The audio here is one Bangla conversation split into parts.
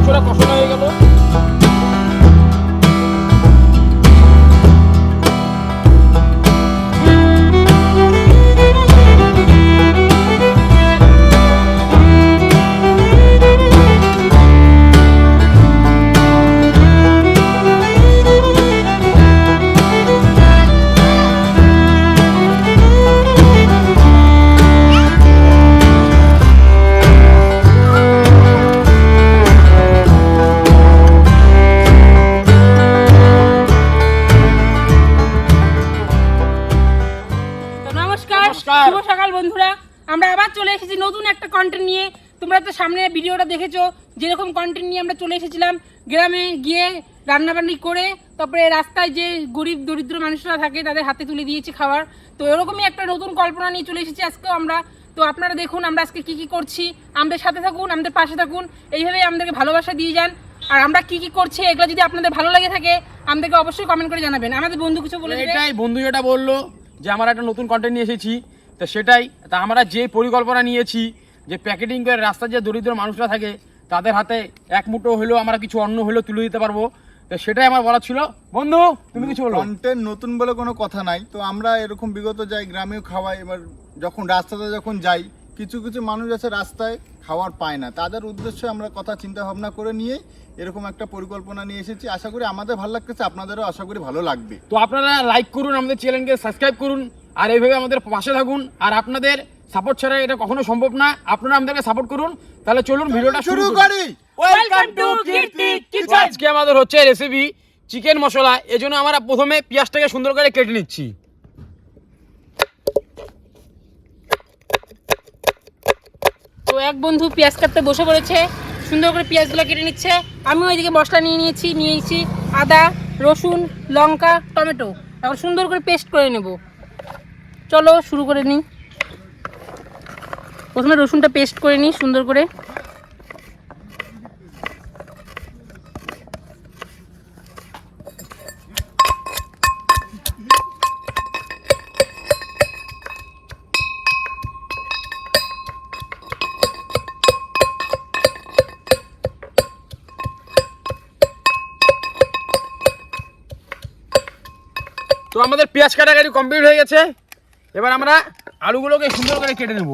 মাংসটা কষানো হয়ে গেল। শুভ সকাল বন্ধুরা, আমরা আবার চলে এসেছি নতুন একটা কন্টেন্ট নিয়ে। তোমরা তো সামনে ভিডিওটা দেখেছো, যেরকম কন্টেন্ট নিয়ে আমরা চলে এসেছিলাম গ্রামে গিয়ে রান্নাবান্নি করে, তারপরে রাস্তায় যে গরিব দরিদ্র মানুষরা থাকে তাদের হাতে তুলে দিয়েছি খাবার। তো এরকমই একটা নতুন কল্পনা নিয়ে চলে এসেছি আজকেও আমরা। তো আপনারা দেখুন আমরা আজকে কি কি করছি, আমাদের সাথে থাকুন, আমাদের পাশে থাকুন, এইভাবেই আমাদেরকে ভালোবাসা দিয়ে যান। আর আমরা কি কি করছি এগুলো যদি আপনাদের ভালো লাগে থাকে আমাদেরকে অবশ্যই কমেন্ট করে জানাবেন। আমাদের বন্ধু কিছু বলে দিবে। এটাই বন্ধু যেটা বললো যে আমরা একটা নতুন কন্টেন্ট নিয়ে এসেছি, তো সেটাই তা আমরা যে পরিকল্পনা নিয়েছি যে প্যাকেটিং করে রাস্তার যে দরিদ্র মানুষরা থাকে তাদের হাতে এক মুঠো হলেও আমরা কিছু অন্ন হলেও তুলে দিতে পারবো। তো সেটাই আমার বলার ছিল। বন্ধু তুমি কিছু বলো। কন্টেন্ট নতুন বলে কোনো কথা নাই, তো আমরা এরকম বিগত যাই গ্রামেও খাওয়াই। এবার যখন রাস্তাতে যখন যাই কিছু কিছু মানুষ আছে রাস্তায় খাওয়ার পায় না, তাদের উদ্দেশ্যে আমরা কথা চিন্তা ভাবনা করে নিয়ে এরকম একটা পরিকল্পনা নিয়ে এসেছি। আশা করি আমাদের ভালো লাগতেছে, আপনাদেরও আশা করি ভালো লাগবে। তো আপনারা লাইক করুন, আমাদের চ্যানেলকে সাবস্ক্রাইব করুন, আর এইভাবে আমাদের পাশে থাকুন। আর আপনাদের সাপোর্ট ছাড়া এটা কখনো সম্ভব না, আপনারা আমাদেরকে সাপোর্ট করুন। তাহলে চলুন ভিডিওটা শুরু করি। Welcome to Kirti kitchen. আজকে আমাদের হচ্ছে রেসিপি চিকেন মশলা। এজন্য আমরা প্রথমে পেঁয়াজটাকে সুন্দর করে কেটে নিচ্ছি। তো এক বন্ধু পেঁয়াজ কাটতে বসে পড়েছে, সুন্দর করে পেঁয়াজগুলো কেটে নিচ্ছে। আমি ওইদিকে মশলা নিয়েছি আদা, রসুন, লঙ্কা, টমেটো। এখন সুন্দর করে পেস্ট করে নেব। চলো শুরু করে নিই। প্রথমে রসুনটা পেস্ট করে নিই সুন্দর করে। তো আমাদের পেঁয়াজ কাটাকাটি কমপ্লিট হয়ে গেছে। এবার আমরা আলুগুলোকে সুন্দর করে কেটে নেব।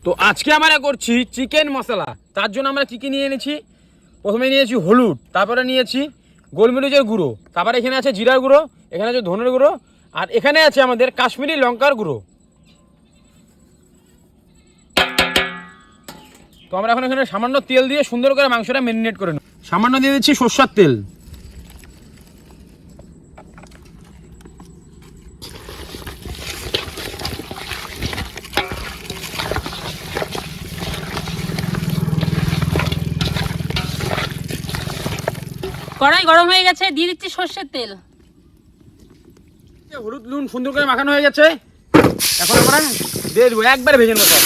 তো আজকে আমরা করছি চিকেন মশলা। তার জন্য আমরা কি কি নিয়ে এনেছি, প্রথমে নিয়েছি হলুদ, তারপরে নিয়েছি গোলমরিচের গুঁড়ো, তারপরে এখানে আছে জিরার গুঁড়ো, এখানে আছে ধনের গুঁড়ো, আর এখানে আছে আমাদের কাশ্মীরি লঙ্কার গুঁড়ো। তো আমরা এখন এখানে সামান্য তেল দিয়ে সুন্দর করে মাংসটা ম্যারিনেট করে নেব। সামান্য দিয়ে দিচ্ছি সরষের তেল। কড়াই গরম হয়ে গেছে, দিয়ে দিচ্ছি সর্ষের তেল। হলুদ নুন সুন্দর করে মাখানো হয়ে গেছে। এখন আমরা দিয়ে দেবো, একবারে ভেজে নেবো সব।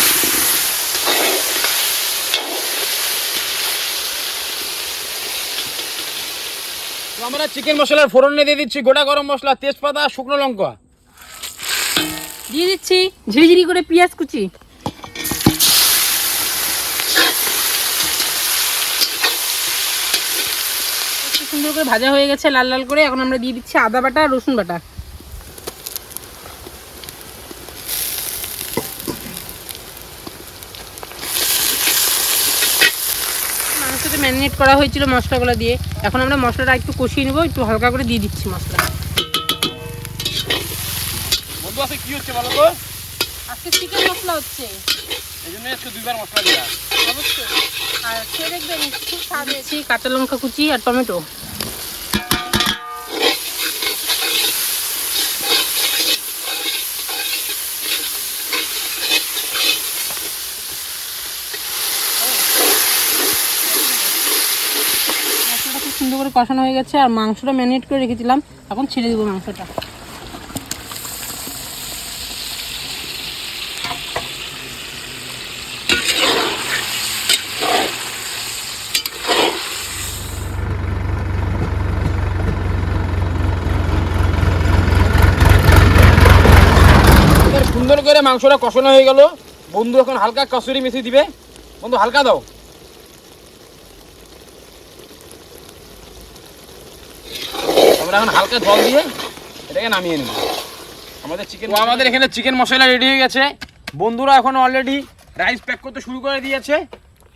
তো আমরা চিকেন মশলার ফোড়নে দিয়ে দিচ্ছি গোটা গরম মশলা, তেজপাতা, শুকনো লঙ্কা। দিয়ে দিচ্ছি ঝিরিঝিরি করে পেঁয়াজ কুচি। সুন্দর করে ভাজা হয়ে গেছে লাল লাল করে। এখন আমরা দিয়ে দিচ্ছি আদা বাটা, রসুন বাটা। মাংসতে ম্যারিনেট করা হয়েছিল মশলাগুলো দিয়ে। এখন আমরা মশলাটা একটু কষিয়ে নেবো, একটু হালকা করে দিয়ে দিচ্ছি মশলা। বন্ধু আজকে কি হচ্ছে বলো তো? আজকে চিকেন মশলা হচ্ছে, এই জন্য আজকে দুইবার মশলা দিলাম। অবশ্যই। আর খেয়ে দেখবেন খুব স্বাদ হয়েছে। কাঁচা লঙ্কা কুচি আর টমেটো। মশলাটা খুব সুন্দর করে কষানো হয়ে গেছে, আর মাংসটা ম্যারিনেট করে রেখেছিলাম, এখন ছেড়ে দেবো মাংসটা। সুন্দর করে মাংসটা কষানো হয়ে গেল। বন্ধু এখন হালকা কসুরি মেথি দিবে। বন্ধু হালকা দাও। আমরা এখন হালকা জল দিয়ে এটাকে নামিয়ে নেব। আমাদের এখানে চিকেন মশলা রেডি হয়ে গেছে। বন্ধুরা এখন অলরেডি রাইস প্যাক করতে শুরু করে দিয়েছে।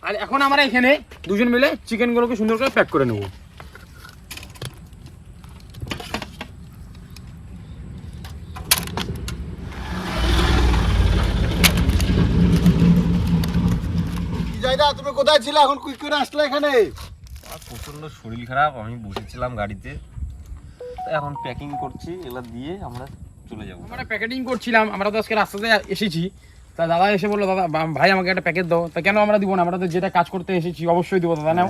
আর এখন আমরা এখানে দুজন মিলে চিকেনগুলোকে সুন্দর করে প্যাক করে নেব। তুমি কোথায় ছিলে? এখন কুইক করে আসলে এখানে? প্রচন্ড শরীর খারাপ, আমি বসেছিলাম গাড়িতে, এখন প্যাকিং করছি, এগুলো দিয়ে আমরা চলে যাবো। আমরা প্যাকেটিং করছিলাম, আমরা তো আজকে রাস্তাতে এসেছি। তা দাদা এসে বললো, দাদা ভাই আমাকে একটা প্যাকেট দাও। তা কেন আমরা দিব না? আমরা তো যেটা কাজ করতে এসেছি অবশ্যই দিব দাদা। নাও।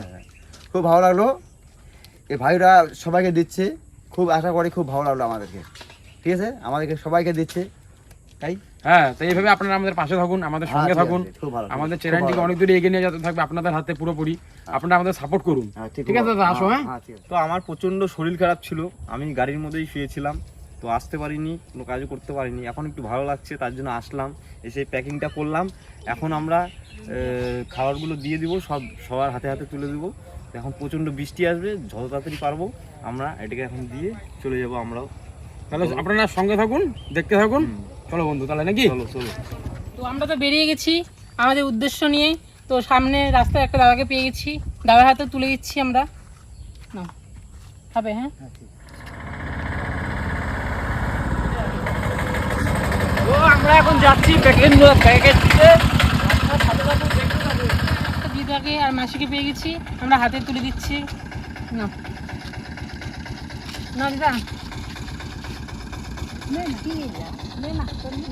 খুব ভালো লাগলো, এই ভাইরা সবাইকে দিচ্ছে, খুব আশা করি খুব ভালো লাগলো আমাদেরকে। ঠিক আছে, আমাদেরকে সবাইকে দিচ্ছে, তাই হ্যাঁ, তো এইভাবে আপনারা আমাদের পাশে থাকুন, আমাদের সঙ্গে থাকুন। খুব ভালো, আমাদের চ্যানেলটিকে অনেক দূরে এগিয়ে নিয়ে যেতে থাকবে আপনাদের হাতে পুরোপুরি। আপনারা আমাদের সাপোর্ট করুন। ঠিক আছে দাদা, আসো। হ্যাঁ, তো আমার প্রচন্ড শরীর খারাপ ছিল, আমি গাড়ির মধ্যেই শুয়েছিলাম, তো আসতে পারিনি, কোনো কাজও করতে পারিনি। এখন একটু ভালো লাগছে, তার জন্য আসলাম, এসে প্যাকিংটা করলাম। এখন আমরা খাবারগুলো দিয়ে দিব, সবার হাতে হাতে তুলে দেবো। এখন প্রচণ্ড বৃষ্টি আসবে, যত তাড়াতাড়ি পারবো আমরা এটাকে এখন দিয়ে চলে যাব আমরাও। তাহলে আপনারা সঙ্গে থাকুন, দেখতে থাকুন। চলো বন্ধু, তাহলে নাকি? চলো চলো। তো আমরা তো বেরিয়ে গেছি আমাদের উদ্দেশ্য নিয়ে। তো সামনে রাস্তায় একটা দাদাকে পেয়ে গেছি, দাদার হাতে তুলে দিচ্ছি আমরা। না খাবে? হ্যাঁ, তো আমরা এখন যাচ্ছি প্যাকেট দিতে। দিদাকে আর মাসিকে পেয়ে গেছি, আমরা হাতে তুলে দিচ্ছি। না না দিদা,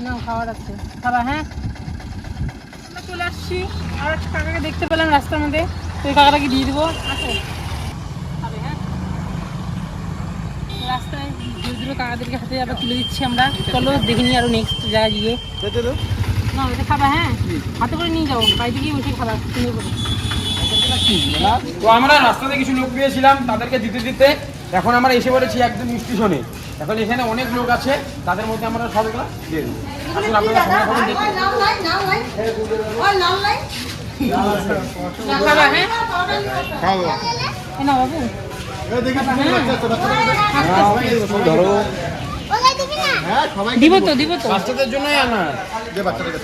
না খাবার আছে, খাবার। হ্যাঁ, আমরা চলে আসছি। আর একটা কাকাকে দেখতে পেলাম রাস্তার মধ্যে, তো ওই কাকাটাকে দিয়ে দিবো। আসো, খাবে? হ্যাঁ, রাস্তায় ধীরে ধীরে কাকাদেরকে হাতে আবার তুলে দিচ্ছি আমরা। চলো দেখে নিই আরো নেক্সট জায়গায় গিয়ে। না এটা খাবা? হ্যাঁ, হাতে করে নিয়ে যাও, বাড়িতে গিয়ে বসে খাবার সুন্দর করে। তো আমরা রাস্তাতে কিছু লোক পেয়েছিলাম, তাদেরকে দিতে দিতে এখন আমরা এসে পড়েছি একদম স্টেশনে। এখন এখানে অনেক লোক আছে, তাদের মধ্যে আমরা সব এগুলো দিয়ে দেবো। আসলে আপনারা সঙ্গে থাকুন, দেখুন। খাবা? হ্যাঁ, খাবো। না বাবু, হ্যাঁ, সবাই দিব তো দিব তো। বাচ্চাদের জন্যই আনা। দে বাচ্চাটাকে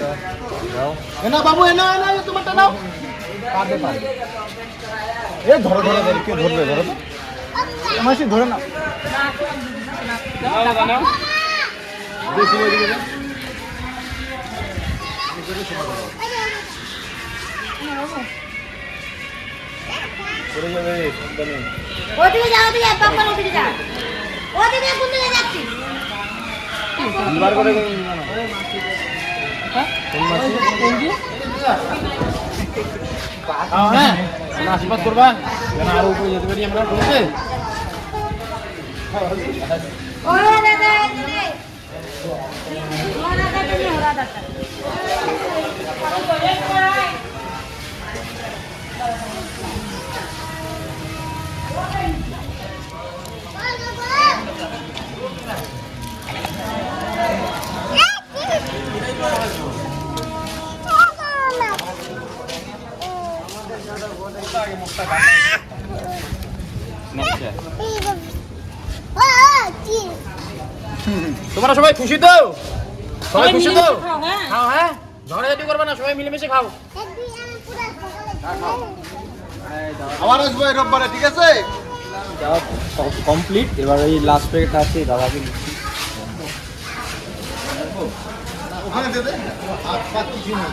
দাও। এনা বাবু, এনা এনা, তোমারটা নাও। এ ধরো ধরো ধরো, কে ধরবে? ধরো তো, মাসি ধরে নাও। বেশি বই দিবে। চলে যাবে সাবধানে। ওদিকে যাও, ওদিকে পাপা, ওদিকে যাও। ওদিকে কোন দিকে যাচ্ছিস? বার করে না। হ্যাঁ, আশীর্বাদ করবা যেন আরো উপরে যেতে পারি আমরা। ঠিক আছে? ওরা দাদা এখানে। ওরা দাদা তুমি, ওরা দাদা। তোমরা সবাই খুশি তো? সবাই খুশি তো? খাও, হ্যাঁ। খাও। হ্যাঁ, ঝগড়াঝাটি করবে না, সবাই মিলেমিশে খাও। আবার আসবো এই রোববারে, ঠিক আছে? কমপ্লিট, এবার এই লাস্ট প্যাকেট আছে, দাদাকে দিচ্ছি। ওখানে দে দে। হাত পাত কিছু নেই।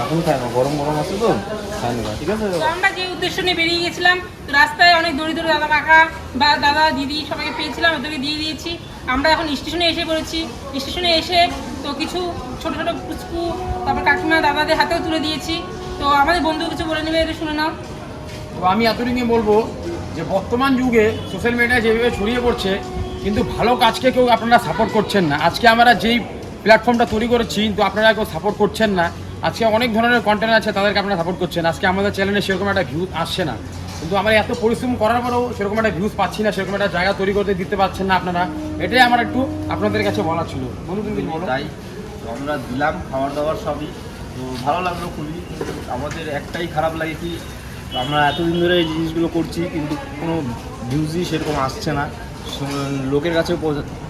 এখন খাই না, গরম গরম আছে তো, খাই না, ঠিক আছে? তো আমরা যে উদ্দেশ্য নিয়ে বেরিয়ে গেছিলাম, তো রাস্তায় অনেক দরিদ্র দাদা কাকা বা দাদা দিদি সবাইকে পেয়েছিলাম, ওদেরকে দিয়ে দিয়েছি। আমরা এখন স্টেশনে এসে পড়েছি। স্টেশনে এসে তো কিছু ছোট ছোট পুচকু, তারপর কাকিমা দাদাদের হাতেও তুলে দিয়েছি। তো আমাদের বন্ধু কিছু বলে নেবে, এটা শুনে নাও। তো আমি এতটুকু বলবো যে বর্তমান যুগে সোশ্যাল মিডিয়া যেভাবে ছড়িয়ে পড়ছে, কিন্তু ভালো কাজকে কেউ আপনারা সাপোর্ট করছেন না। আজকে আমরা যেই প্ল্যাটফর্মটা তৈরি করেছি, কিন্তু আপনারা কেউ সাপোর্ট করছেন না। আজকে অনেক ধরনের কন্টেন্ট আছে, তাদেরকে আপনারা সাপোর্ট করছেন। আজকে আমাদের চ্যানেলে সেরকম একটা ভিউ আসছে না। কিন্তু আমরা এত পরিশ্রম করার পরেও সেরকম একটা ভিউজ পাচ্ছি না, সেরকম একটা জায়গা তৈরি করতে দিতে পারছেন না আপনারা। এটাই আমার একটু আপনাদের কাছে বলার ছিল। বলুন তুমি কিছু বলো। তাই তো আমরা দিলাম খাবার দাবার সবই, তো ভালো লাগলো খুবই। কিন্তু আমাদের একটাই খারাপ লাগে কি, আমরা এতদিন ধরে এই জিনিসগুলো করছি কিন্তু কোনো ভিউজই সেরকম আসছে না, লোকের কাছে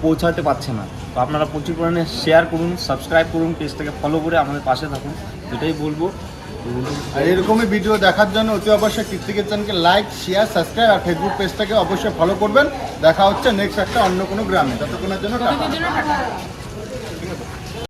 পৌঁছাতে পারছে না। তো আপনারা প্রচুর পরিমাণে শেয়ার করুন, সাবস্ক্রাইব করুন, পেজটাকে ফলো করে আমাদের পাশে থাকুন, এটাই বলবো। আর এরকমই ভিডিও দেখার জন্য অতি অবশ্যই কীর্তিকের চ্যানেলকে লাইক, শেয়ার, সাবস্ক্রাইব আর ফেসবুক পেজটাকে অবশ্যই ফলো করবেন। দেখা হচ্ছে নেক্সট একটা অন্য কোনো গ্রামে। ততক্ষণের জন্য টাটা। ততক্ষণের জন্য টাটা।